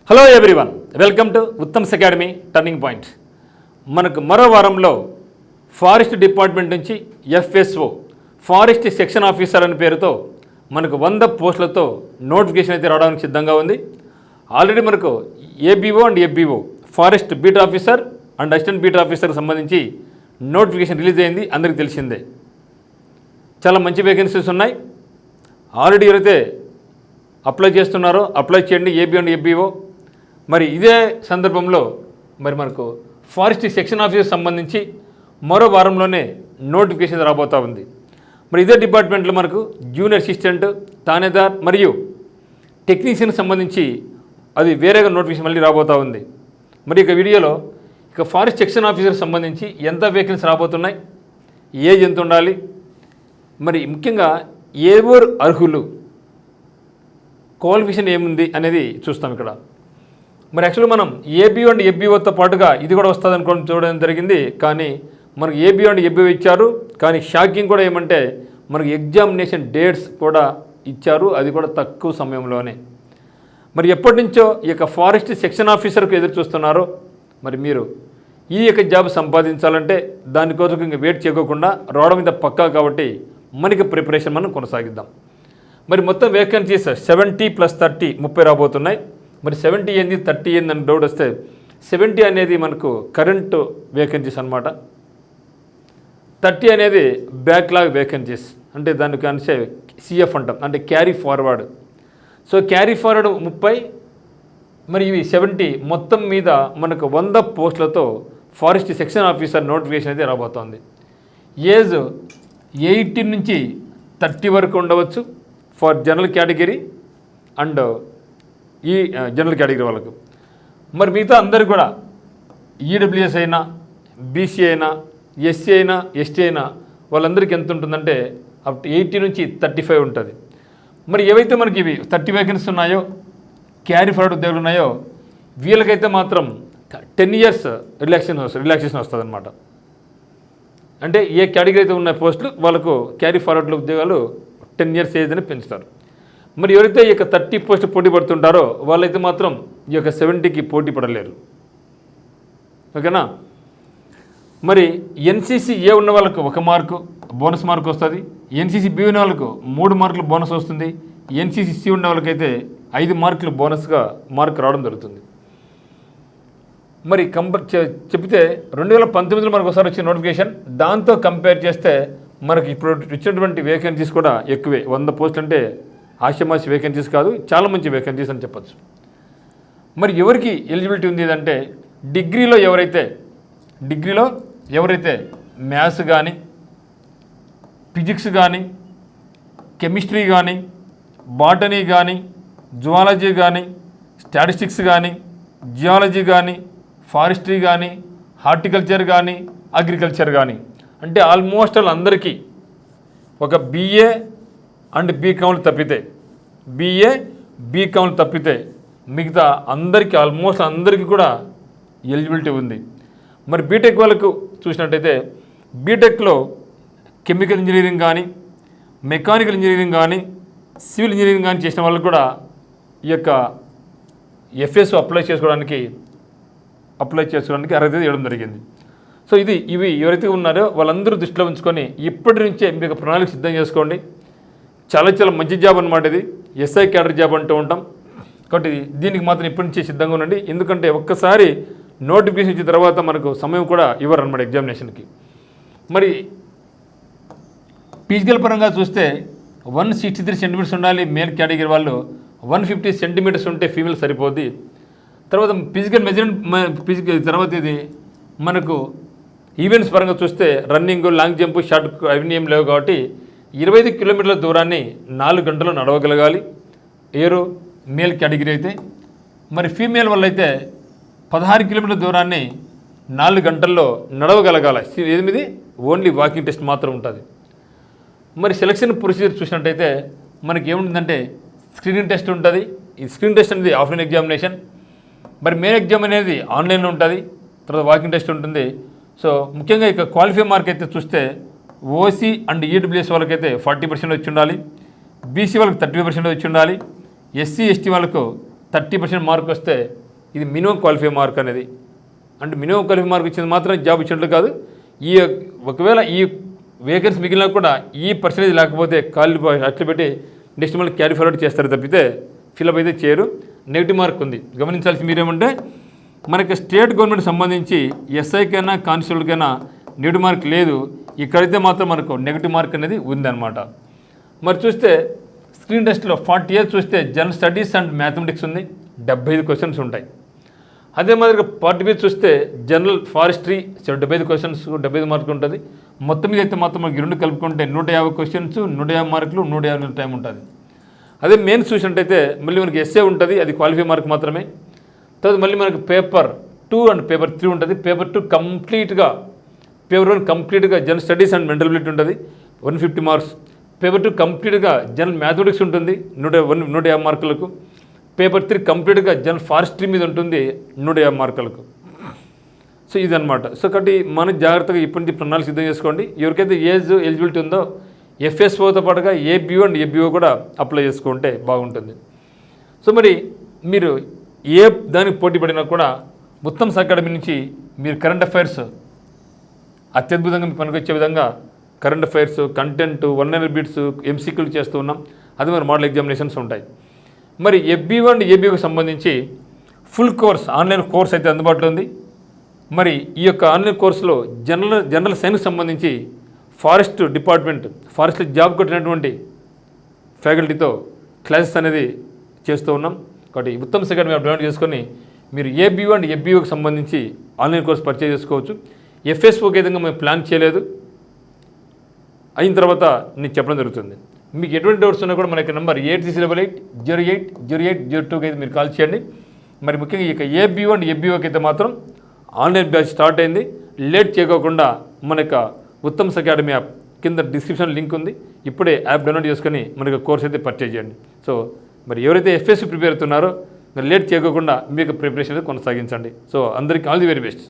Hello everyone, welcome to Uttam's academy turning point. మనకు మరో వారంలో ఫారెస్ట్ డిపార్ట్మెంట్ నుంచి ఎఫ్ఎస్ఓ ఫారెస్ట్ సెక్షన్ ఆఫీసర్ అనే పేరుతో మనకు 100 పోస్టులతో నోటిఫికేషన్ అయితే రావడానికి సిద్ధంగా ఉంది. ఆల్రెడీ మనకు ABO and FBO forest beat officer and assistant beat ఆఫీసర్కి సంబంధించి నోటిఫికేషన్ రిలీజ్ అయింది, అందరికీ తెలిసిందే. చాలా మంచి వేకెన్సీస్ ఉన్నాయి. ఆల్రెడీ ఎవరైతే అప్లై చేస్తున్నారో అప్లై చేయండి, ఏబీ అండ్ ఎఫ్బీఓ. మరి ఇదే సందర్భంలో మరి మనకు ఫారెస్ట్ సెక్షన్ ఆఫీసర్ సంబంధించి మరో వారంలోనే నోటిఫికేషన్ రాబోతూ ఉంది. మరి ఇదే డిపార్ట్మెంట్లో మనకు జూనియర్ అసిస్టెంట్, థానేదార్ మరియు టెక్నీషియన్కి సంబంధించి అది వేరేగా నోటిఫికేషన్ మళ్ళీ రాబోతూ ఉంది. మరి ఇక వీడియోలో ఇక ఫారెస్ట్ సెక్షన్ ఆఫీసర్ సంబంధించి ఎంత వేకెన్సీ రాబోతున్నాయి, ఏజ్ ఎంత ఉండాలి, మరి ముఖ్యంగా ఎవరు అర్హులు, క్వాలిఫికేషన్ ఏముంది అనేది చూస్తాం ఇక్కడ. మరి యాక్చువల్గా మనం ఏబీఓ అండ్ ఎఫ్బీఓతో పాటుగా ఇది కూడా వస్తుంది అనుకోవడం చూడడం జరిగింది. కానీ మనకు ఏబీఓ అండ్ ఎఫ్బీఓ ఇచ్చారు, కానీ షాకింగ్ కూడా ఏమంటే మనకు ఎగ్జామినేషన్ డేట్స్ కూడా ఇచ్చారు, అది కూడా తక్కువ సమయంలోనే. మరి ఎప్పటి నుంచో ఈ యొక్క ఫారెస్ట్ సెక్షన్ ఆఫీసర్కు ఎదురు చూస్తున్నారో మరి మీరు ఈ యొక్క జాబ్ సంపాదించాలంటే దానికోసం ఇంకా వెయిట్ చేయకోకుండా రావడం మీద పక్కా కాబట్టి మనకి ప్రిపరేషన్ మనం కొనసాగిద్దాం. మరి మొత్తం వేకెన్సీస్ 70 + 30 30 రాబోతున్నాయి. మరి 70 ఏంది 30 ఏంది అని డౌట్ వస్తే 70 అనేది మనకు కరెంటు వేకెన్సీస్ అనమాట. 30 అనేది బ్యాక్లాగ్ వేకెన్సీస్, అంటే దానికి అంటే సిఎఫ్ అంటాం, అంటే carry forward. So carry forward 30, మరి ఇవి 70, మొత్తం మీద మనకు 100 పోస్టులతో ఫారెస్ట్ సెక్షన్ ఆఫీసర్ నోటిఫికేషన్ అయితే రాబోతోంది. ఏజ్ 18 నుంచి 30 వరకు ఉండవచ్చు ఫర్ జనరల్ కేటగిరీ అండ్ ఈ జనరల్ కేటగిరీ వాళ్ళకు. మరి మిగతా అందరు కూడా ఈడబ్ల్యూఎస్ అయినా, బీసీ అయినా, ఎస్సీ అయినా, ఎస్టీ అయినా వాళ్ళందరికీ ఎంత ఉంటుందంటే అప్ టు 80 నుంచి 35 ఉంటుంది. మరి ఏవైతే మనకి ఇవి 30 వేకెన్సీ ఉన్నాయో, క్యారీ ఫార్వర్డ్ ఉద్యోగులు ఉన్నాయో, వీళ్ళకైతే మాత్రం 10 years రిలాక్సేషన్ వస్తుంది అనమాట. అంటే ఏ కేటగిరీ అయితే ఉన్న పోస్టులు వాళ్ళకు క్యారీ ఫార్వర్డ్లో ఉద్యోగాలు 10 years ఏజ్ అని పెంచుతారు. మరి ఎవరైతే ఈ యొక్క 30 పోస్టులు పోటీ పడుతుంటారో వాళ్ళైతే మాత్రం ఈ యొక్క 70కి పోటీ పడలేరు. ఓకేనా? మరి ఎన్సీసీ ఏ ఉన్న వాళ్ళకు 1 మార్కు బోనస్ మార్క్ వస్తుంది, ఎన్సీసీ బి ఉన్న వాళ్ళకు 3 మార్కులు బోనస్ వస్తుంది, ఎన్సీసీ సి ఉన్న వాళ్ళకైతే 5 మార్కులు బోనస్గా మార్క్ రావడం జరుగుతుంది. మరి చెప్తే 2019లో మనకు ఒకసారి వచ్చిన నోటిఫికేషన్, దాంతో కంపేర్ చేస్తే మనకి ఇప్పుడు ఇచ్చినటువంటి వేకెన్సీస్ కూడా ఎక్కువే. 100 పోస్టులు అంటే ఆశమాసి వేకెన్సీస్ కాదు, చాలా మంచి వేకెన్సీస్ అని చెప్పచ్చు. మరి ఎవరికి ఎలిజిబిలిటీ ఉంది అంటే డిగ్రీలో ఎవరైతే మ్యాథ్స్ కానీ, ఫిజిక్స్ కానీ, కెమిస్ట్రీ కానీ, బాటనీ కానీ, జువాలజీ కానీ, స్టాటిస్టిక్స్ కానీ, జియాలజీ కానీ, ఫారెస్ట్రీ కానీ, హార్టికల్చర్ కానీ, అగ్రికల్చర్ కానీ, అంటే ఆల్మోస్ట్ అందరికీ ఒక బీఏ అండ్ బీకామ్లు తప్పితే మిగతా అందరికీ ఆల్మోస్ట్ అందరికీ కూడా ఎలిజిబిలిటీ ఉంది. మరి బీటెక్ వాళ్ళకు చూసినట్టయితే బీటెక్లో కెమికల్ ఇంజనీరింగ్ కానీ, మెకానికల్ ఇంజనీరింగ్ కానీ, సివిల్ ఇంజనీరింగ్ కానీ చేసిన వాళ్ళకు కూడా ఈ యొక్క ఎఫ్ఎస్ అప్లై చేసుకోవడానికి అర్హత ఇవ్వడం జరిగింది. సో ఇవి ఎవరైతే ఉన్నారో వాళ్ళందరూ దృష్టిలో ఉంచుకొని ఇప్పటి నుంచే మీకు ప్రణాళిక సిద్ధం చేసుకోండి. చాలా చాలా మంచి జాబ్ అనమాట ఇది, ఎస్ఐ క్యాడర్ జాబ్ అంటూ ఉంటాం. కాబట్టి దీనికి మాత్రం ఇప్పటి నుంచే సిద్ధంగా ఉండండి. ఎందుకంటే ఒక్కసారి నోటిఫికేషన్ ఇచ్చిన తర్వాత మనకు సమయం కూడా ఇవ్వరు అనమాట ఎగ్జామినేషన్కి. మరి ఫిజికల్ పరంగా చూస్తే 163 సెంటీమీటర్స్ ఉండాలి మేల్ కేటగిరీ వాళ్ళు, 150 సెంటీమీటర్స్ ఉంటే ఫీమేల్ సరిపోద్ది. తర్వాత ఫిజికల్ మెజర్మెంట్ తర్వాత ఇది మనకు ఈవెంట్స్ పరంగా చూస్తే రన్నింగ్, లాంగ్ జంప్, షార్ట్ అవన్నీ ఏం లేవు కాబట్టి 25 కిలోమీటర్ల దూరాన్ని 4 గంటలు నడవగలగాలి ఏరు మేల్ కేటగిరీ అయితే. మరి ఫీమేల్ వల్ల అయితే 16 కిలోమీటర్ల దూరాన్ని 4 గంటల్లో నడవగలగాలి. ఇది ఓన్లీ వాకింగ్ టెస్ట్ మాత్రం ఉంటుంది. మరి సెలక్షన్ ప్రొసీజర్ చూసినట్టయితే మనకి ఏముంటుందంటే స్క్రీనింగ్ టెస్ట్ ఉంటుంది. ఈ స్క్రీనింగ్ టెస్ట్ అనేది ఆఫ్లైన్ ఎగ్జామినేషన్. మరి మెయిన్ ఎగ్జామ్ అనేది ఆన్లైన్లో ఉంటుంది, తర్వాత వాకింగ్ టెస్ట్ ఉంటుంది. సో ముఖ్యంగా ఇక క్వాలిఫై మార్క్ అయితే చూస్తే ఓసీ అండ్ ఈడబ్ల్యూఎస్ వాళ్ళకైతే 40% వచ్చి ఉండాలి, బీసీ వాళ్ళకి 35% వచ్చి ఉండాలి, ఎస్సీ ఎస్టీ వాళ్ళకు 30% మార్క్ వస్తే ఇది మినిమం క్వాలిఫై మార్క్ అనేది. అంటే మినిమం క్వాలిఫై మార్క్ ఇచ్చింది మాత్రం జాబ్ ఇచ్చినట్లు కాదు. ఒకవేళ ఈ వేకెన్సీ మిగిలినా కూడా ఈ పర్సెంటేజ్ లేకపోతే ఖాళీ అట్లు పెట్టి నెక్స్ట్ మళ్ళీ క్యారీ ఫార్వర్డ్ చేస్తారు తప్పితే ఫిల్అప్ అయితే చేయరు. నెగిటివ్ మార్క్ ఉంది. గమనించాల్సి మీరేమంటే మనకి స్టేట్ గవర్నమెంట్ సంబంధించి ఎస్ఐకైనా కానిస్టేబుల్కైనా నెగిటివ్ మార్క్ లేదు. ఇక్కడైతే మాత్రం మనకు నెగిటివ్ మార్క్ అనేది ఉందన్నమాట. మరి చూస్తే స్క్రీన్ టెస్ట్లో 40 ఇయర్స్ చూస్తే జనరల్ స్టడీస్ అండ్ మ్యాథమెటిక్స్ ఉంది, 75 క్వశ్చన్స్ ఉంటాయి. అదే మాదిరిగా 40 మీద చూస్తే జనరల్ ఫారెస్ట్రీ 75 క్వశ్చన్స్, 75 మార్కులు ఉంటుంది. మొత్తం మీద అయితే మాత్రం మనకి రెండు కలుపుకుంటే 150 క్వశ్చన్స్, 150 మార్కులు, 150 టైం ఉంటుంది. అదే మెయిన్స్ చూసినట్టయితే మళ్ళీ మనకి ఎస్ఏ ఉంటుంది, అది క్వాలిఫై మార్క్ మాత్రమే. తర్వాత మళ్ళీ మనకి పేపర్ 2 అండ్ పేపర్ 3 ఉంటుంది. పేపర్ 2 కంప్లీట్గా, పేపర్ 1 కంప్లీట్గా general studies and mental ability ఉంటుంది, 150 మార్క్స్. పేపర్ 2 కంప్లీట్గా జనరల్ మ్యాథమెటిక్స్ ఉంటుంది 150 మార్కులకు. పేపర్ 3 కంప్లీట్గా జనరల్ ఫారెస్ట్రీ మీద ఉంటుంది 150 మార్కులకు. సో ఇదనమాట. సో కాబట్టి మనం జాగ్రత్తగా ఇప్పటి నుంచి ప్రణాళిక సిద్ధం చేసుకోండి. ఎవరికైతే ఏజ్ ఎలిజిబిలిటీ ఉందో ఎఫ్ఎస్ఓతో పాటుగా ఏబిఓ అండ్ ఏబిఓ కూడా అప్లై చేసుకుంటే బాగుంటుంది. సో మరి మీరు ఏ దానికి పోటీ పడినా కూడా ఉత్తమ్స్ అకాడమీ నుంచి మీరు కరెంట్ అఫైర్స్ అత్యద్భుతంగా మీకు పనికొచ్చే విధంగా కరెంట్ అఫైర్స్, కంటెంట్, 100 బిట్స్, ఎంసీక్యూలు చేస్తూ ఉన్నాం. అది మరి మోడల్ ఎగ్జామినేషన్స్ ఉంటాయి. మరి ఎఫ్బిఓ అండ్ ఏబిఓకి సంబంధించి ఫుల్ కోర్స్, ఆన్లైన్ కోర్స్ అయితే అందుబాటులో ఉంది. మరి ఈ యొక్క ఆన్లైన్ కోర్సులో జనరల్ సైన్స్కి సంబంధించి ఫారెస్ట్ డిపార్ట్మెంట్, ఫారెస్ట్లో జాబ్ కొట్టినటువంటి ఫ్యాకల్టీతో క్లాసెస్ అనేది చేస్తూ ఉన్నాం. కాబట్టి ఉత్తమ్ అకాడమీ డౌన్లోడ్ చేసుకొని మీరు ఏబిఓ అండ్ ఎఫ్బిఓకి సంబంధించి ఆన్లైన్ కోర్స్ పర్చేజ్ చేసుకోవచ్చు. ఎఫ్ఎస్ఓకి విధంగా మేము ప్లాన్ చేయలేదు, అయిన తర్వాత నేను చెప్పడం జరుగుతుంది. మీకు ఎటువంటి డౌట్స్ ఉన్నా కూడా మనకి నెంబర్ 8388080802కి అయితే మీరు కాల్ చేయండి. మరి ముఖ్యంగా ఇక ఏబిఓ అండ్ ఎఫ్బిఓకి అయితే మాత్రం ఆన్లైన్ బ్యాచ్ స్టార్ట్ అయింది. లేట్ చేయకోకుండా మన యొక్క ఉత్తమ్స్ అకాడమీ యాప్ కింద డిస్క్రిప్షన్ లింక్ ఉంది, ఇప్పుడే యాప్ డౌన్లోడ్ చేసుకొని మనకి కోర్స్ అయితే పర్చేజ్ చేయండి. సో మరి ఎవరైతే ఎఫ్ఎస్సి ప్రిపేర్ అవుతున్నారో మరి లేట్ చేయకోకుండా మీకు ప్రిపరేషన్ అయితే కొనసాగించండి. సో అందరికీ ఆల్ ది వెరీ బెస్ట్.